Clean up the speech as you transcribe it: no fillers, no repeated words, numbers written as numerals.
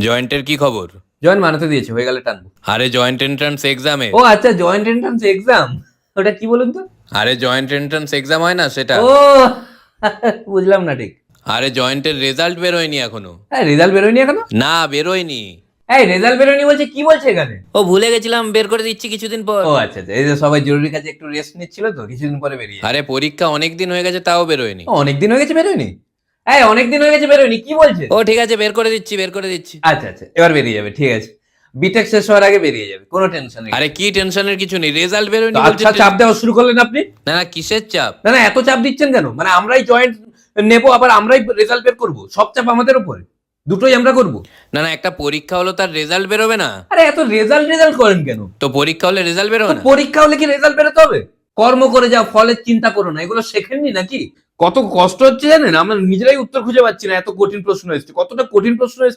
জয়েন্টের কি খবর? জয়েন্ট বানাতে দিয়েছে, হয়ে গেলে টানবো। আরে জয়েন্ট এন্ট্রান্স এক্সামে। ও আচ্ছা, জয়েন্ট এন্ট্রান্স এক্সাম, ওটা কি বলুন তো? আরে জয়েন্ট এন্ট্রান্স এক্সাম হয় না সেটা। ও বুঝলাম না ঠিক। আরে জয়েন্টের রেজাল্ট বেরোয়নি এখনো। হ্যাঁ, রেজাল্ট বেরোয়নি এখনো? না বেরোয়নি। এই রেজাল্ট বেরোয়নি বলছে, কি বলছে এখানে? ও ভুলে গেছিলাম, বের করে দিচ্ছি কিছুদিন পর। ও আচ্ছা আচ্ছা, এই যে সবাই জরুরি কাজে একটু রেস্ট নিচ্ছিল তো, কিছুদিন পরে বেরিয়ে যাবে। আরে পরীক্ষা অনেক দিন হয়ে গেছে তাও বেরোয়নি। অনেক দিন হয়ে গেছে বেরোয়নি? এই অনেক দিন হয়ে গেছে বেরোয়নি, কি বলছে? ও ঠিক আছে, বের করে দিচ্ছি বের করে দিচ্ছি। আচ্ছা আচ্ছা, এবার বেরিয়ে যাবে, ঠিক আছে। বিটেক শেষ হওয়ার আগে বেরিয়ে যাবে, কোনো টেনশন নেই। আরে কি টেনশনের কিছু নেই, রেজাল্ট বেরোয়নি বলছে। আচ্ছা, চাপ দেওয়া শুরু করলেন আপনি? না না, কিসের চাপ? না না, এত চাপ দিচ্ছেন কেন? মানে আমরাই জয়েন্ট নেব, আবার আমরাই রেজাল্ট বের করবো, সব চাপ আমাদের উপরে, দুটোই আমরা করবো? না না, একটা পরীক্ষা হলো তার রেজাল্ট বেরোবে না? আরে এত রেজাল্ট রেজাল্ট করেন কেন? তো পরীক্ষা হলে রেজাল্ট বেরোবে তো না? পরীক্ষা হলে কি রেজাল্ট বেরোতে হবে? কর্ম করে যাও, ফলের চিন্তা করো না, এগুলো শেখেননি নাকি? কত কষ্ট হচ্ছে জানেন? আমরা নিজেরাই উত্তর খুঁজে পাচ্ছি না, এত কঠিন প্রশ্ন এসছে, কতটা কঠিন প্রশ্ন এসছে।